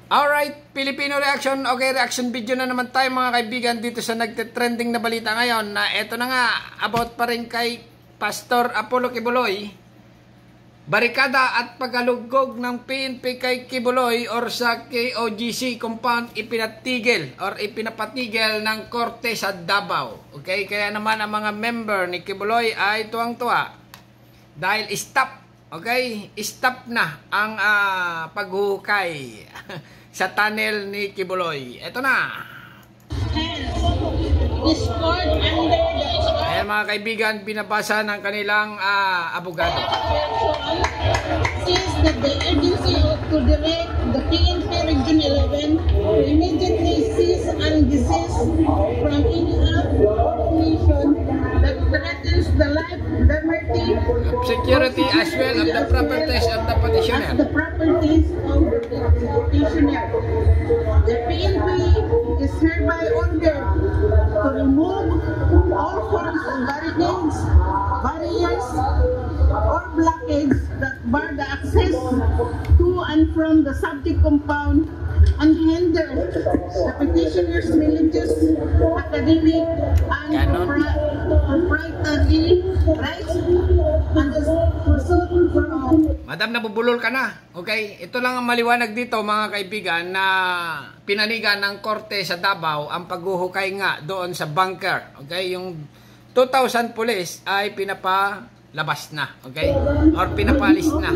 Alright, Filipino reaction. Okay, reaction video na naman tayo mga kaibigan dito sa nagte-trending na balita ngayon na eto na nga, about pa rin kay Pastor Apollo Kibuloy. Barikada at pagalugog ng PNP kay Kibuloy or sa KOJC compound ipinatigil or ipinapatigil ng korte sa Davao. Okay, kaya naman ang mga member ni Kibuloy ay tuwang-tuwa dahil stop. Okay, stop na ang paghuhukay sa tunnel ni Kibuloy. Ito na. Ayan mga kaibigan, binabasa ng kanilang abogado. Says that the agency ought to direct the PNP Region 11 to immediately cease and desist from any act or omission that threatens the life, liberty, security as well of the properties of the petitioner. The properties of the petitioner. The PNP is hereby ordered to remove all forms of barricades, barriers, or blockades that bar the access to and from the subject compound and hinder the petitioner's religious, academic, and proprietary rights and the pursuit of. Madam, nabubulol ka na. Okay? Ito lang ang maliwanag dito mga kaibigan na pinanigan ng korte sa Davao ang paghuhukay nga doon sa bunker. Okay? Yung 2,000 police ay pinapalabas na. Okay? Or pinapalis na.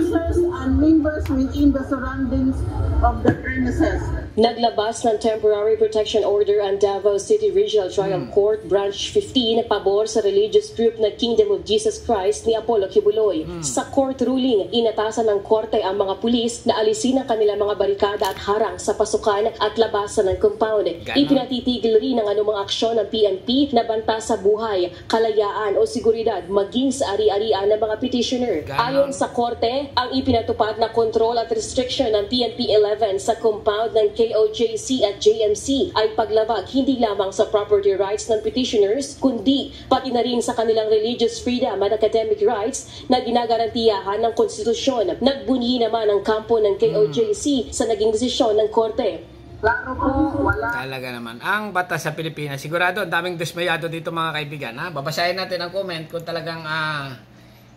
And members within the surroundings of the premises. Naglabas ng Temporary Protection Order ang Davao City Regional Trial Court Branch 15 pabor sa religious group na Kingdom of Jesus Christ ni Apollo Kibuloy. Sa court ruling, inatasan ng korte ang mga pulis na alisin ang kanilang mga barikada at harang sa pasukan at labasan ng compound. Ipinatitigil rin ang anumang aksyon ng PNP na banta sa buhay, kalayaan o seguridad maging sa ari-arian ng mga petitioner. Ayon sa korte, ang ipinatupad na kontrol at restriction ng PNP 11 sa compound ng KOJC at JMC ay paglabag hindi lamang sa property rights ng petitioners, kundi pati na rin sa kanilang religious freedom at academic rights na ginagarantiyahan ng konstitusyon. Nagbunyi naman ang kampo ng KOJC sa naging desisyon ng korte. Klaro po, wala. Talaga naman. Ang batas sa Pilipinas, sigurado, daming dismayado dito mga kaibigan. Ha? Babasahin natin ang comment kung talagang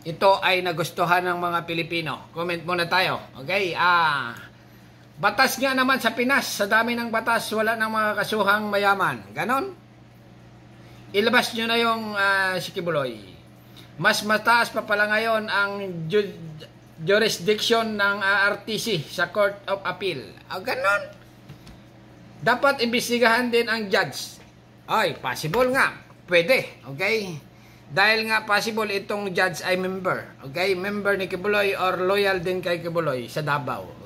ito ay nagustuhan ng mga Pilipino. Comment muna tayo. Okay? Batas nga naman sa Pinas, sa dami ng batas, wala ng mga kasuhang mayaman. Ganon? Ilabas nyo na yung si Kibuloy. Mas mataas pa pala ngayon ang jurisdiction ng RTC sa Court of Appeal. Ganon? Dapat imbestigahan din ang judge. Ay, possible nga. Pwede. Okay? Dahil nga possible itong judge ay member. Okay? Member ni Kibuloy or loyal din kay Kibuloy sa Davao.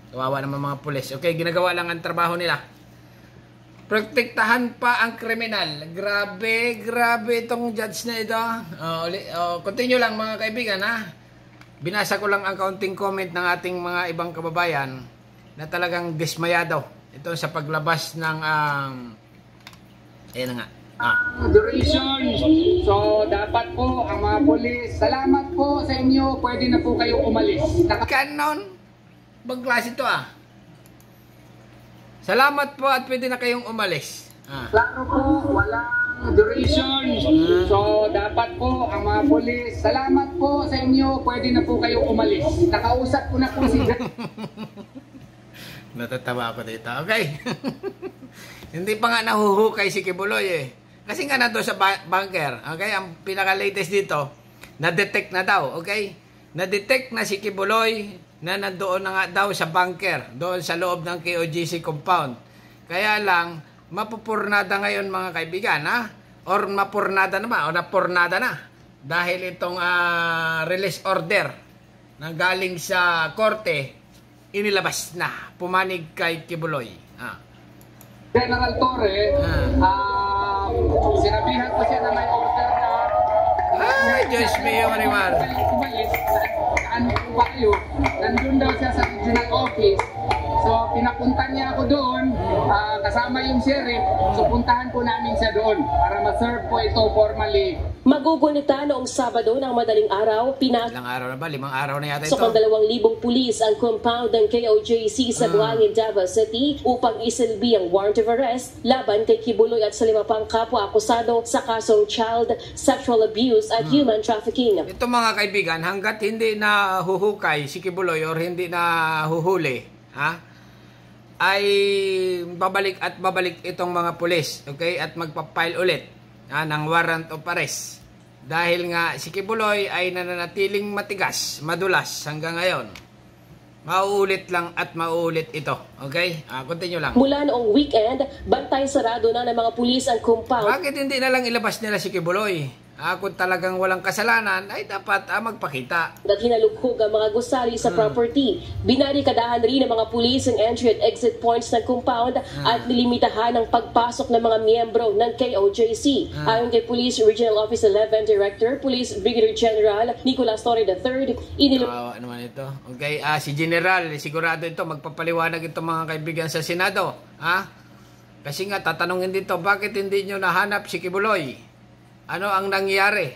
Kawawa naman mga pulis. Okay, ginagawa lang ang trabaho nila. Protektahan pa ang kriminal. Grabe, grabe itong judge na ito. Continue lang mga kaibigan ha. Binasa ko lang ang kaunting comment ng ating mga ibang kababayan na talagang dismayado. Ito sa paglabas ng ayan na nga. Duration. So, dapat po ang mga pulis, salamat po sa inyo, pwede na po kayo umalis. Ganon? Bang klase ito Salamat po at pwede na kayong umalis. Klaro po, walang duration. So, dapat po ang mga pulis, salamat po sa inyo, pwede na po kayong umalis. Nakausap ko na po si Natatawa ako dito. Okay. Hindi pa nga nahuhukay si Kibuloy Kasi nga na doon sa bunker. Okay, ang pinaka-latest dito, na-detect na daw. Okay? Na-detect na si Kibuloy na nandoon na nga daw sa bunker, doon sa loob ng KOJC compound. Kaya lang, mapupurnada ngayon mga kaibigan, or mapurnada naman, o napurnada na. Dahil itong release order na galing sa korte, inilabas na, pumanig kay Kibuloy. General Torre, sinabihan ko siya na may order na ay, Diyos mio, Marimar. Umalis, ano ba kayo? Nandun daw siya sa regional office. So, pinapunta niya ako doon, kasama yung sheriff. So, puntahan po namin siya doon para ma-serve po ito formally Magugunita noong Sabado ng madaling araw, Ilang araw na ba? 5 araw na yata ito. Pasok ng 2,000 pulis ang compound ng KOJC sa Buhangin, Davao City upang isilbi ang warrant of arrest laban kay Kibuloy at sa 5 pang kapwa akusado sa kasong child sexual abuse at human trafficking. Ito mga kaibigan, hanggat hindi na huhukay si Kibuloy or hindi na huhuli, ay babalik at babalik itong mga pulis, okay? At magpa-file ulit ng warrant of arrest. Dahil nga si Kibuloy ay nananatiling matigas, madulas hanggang ngayon. Mauulit lang at mauulit ito, okay? Continue lang. Mula noong weekend, bantay sarado na ng mga pulis ang compound. Bakit hindi na lang ilabas nila si Kibuloy? Kung talagang walang kasalanan, ay dapat magpakita. At hinalughog ang mga gusali sa property. Binarikadahan rin ng mga pulis ang entry at exit points ng compound at nilimitahan ang pagpasok ng mga miyembro ng KOJC. Ayon kay Police Regional Office 11 Director, Police Brigadier General Nicolas Torre III, ano man ito? Okay, si General, sigurado ito, magpapaliwanag ito mga kaibigan sa Senado. Kasi nga, tatanungin dito, bakit hindi nyo nahanap si Kibuloy? Ano ang nangyari?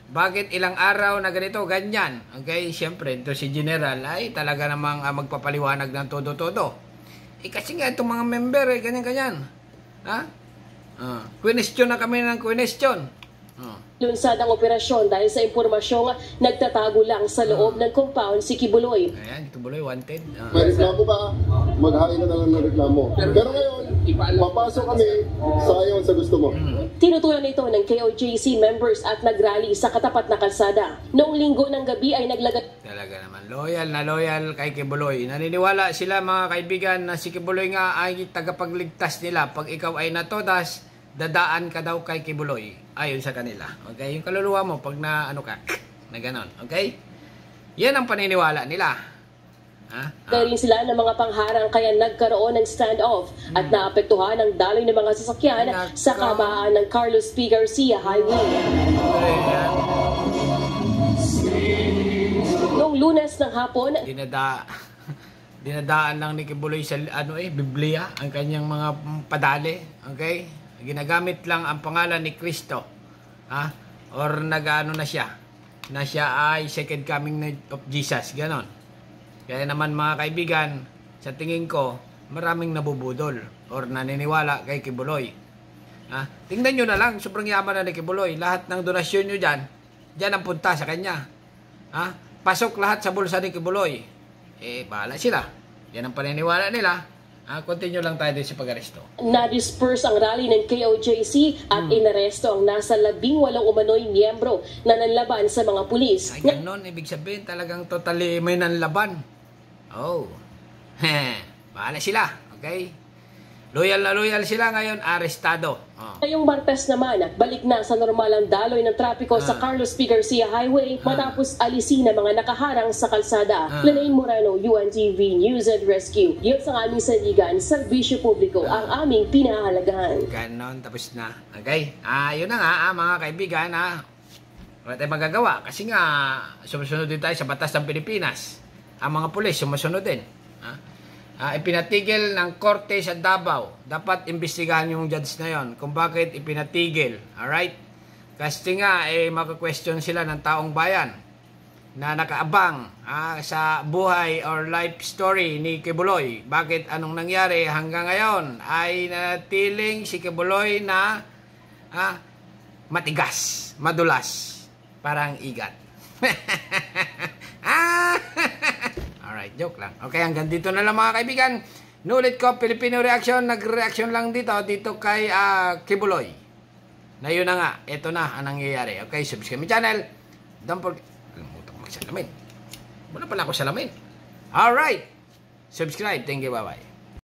Bakit ilang araw na ganito, ganyan? Okay, siyempre, ito si General ay talaga namang magpapaliwanag ng todo-todo. Kasi nga itong mga member, ganyan-ganyan. Question na kami ng question. lunsad ang operasyon dahil sa impormasyong nagtatago lang sa loob ng compound si Kibuloy. Ayan, Kibuloy wanted. May reklamo ka, maghain na lang ng reklamo. Pero ngayon, papasok kami sa ayon sa gusto mo. Tinutulan ito ng KOJC members at nagrally sa katapat na kalsada. Noong linggo ng gabi ay naglagay Talaga naman, loyal kay Kibuloy. Naniniwala sila mga kaibigan na si Kibuloy nga ay tagapagligtas nila. Pag ikaw ay natodas, dadaan ka daw kay Kibuloy. Ayon sa kanila. Okay? Yung kaluluwa mo pag na ano ka, na ganon. Okay? Yan ang paniniwala nila. rin sila ng mga pangharang kaya nagkaroon ng standoff at naapektuhan ang daloy ng mga sasakyan sa kahabaan ng Carlos P. Garcia Highway. Noong Lunes ng hapon, dinadaan lang ni Kibuloy sa Biblia, ang kanyang mga padali. Okay? Ginagamit lang ang pangalan ni Kristo. Or nag-ano na siya ay second coming of Jesus. Ganon. Kaya naman mga kaibigan, sa tingin ko, maraming nabubudol or naniniwala kay Kibuloy. Tingnan nyo na lang, sobrang yaman na ni Kibuloy. Lahat ng donasyon nyo dyan ang punta sa kanya. Pasok lahat sa bulsa ni Kibuloy. Bahala sila. Yan ang paniniwala nila. Continue lang tayo din sa pag-aresto. Na-disperse ang rally ng KOJC at inaresto ang nasa 18 umano'y miyembro na nanlaban sa mga pulis. Ay, ganon. Ibig sabihin talagang totally may nanlaban. Bahala sila. Okay? Loyal na loyal sila ngayon, arestado. Ngayong Martes naman, balik na sa normal ang daloy ng trapiko sa Carlos P. Garcia Highway matapos alisin ang mga nakaharang sa kalsada. Lanaine Moreno, UNTV News and Rescue. Yun sa aming sandigan, serbisyo publiko ang aming pinahahalagahan. Ganon, tapos na. Okay? Yun na nga, mga kaibigan, wala tayong magagawa. Kasi nga, sumusunod din tayo sa batas ng Pilipinas. Ang mga pulis, sumusunod din. Ipinatigil ng korte sa Davao. Dapat imbestigahan yung judge na yon kung bakit ipinatigil. Alright? Kasi nga, maka-question sila ng taong bayan na nakaabang sa buhay or life story ni Kibuloy. Bakit anong nangyari hanggang ngayon ay natiling si Kibuloy na matigas, madulas, parang igat. Alright, joke lang. Okay, hanggang dito na lang mga kaibigan. Nulit ko, Filipino Reaction. Nag-reaction lang dito kay Kibuloy. Na yun na nga, ito na ang nangyayari. Okay, subscribe my channel. Don't forget. Kalimutan ko magsalamin. Wala pala ako salamin. Alright. Subscribe. Thank you. Bye-bye.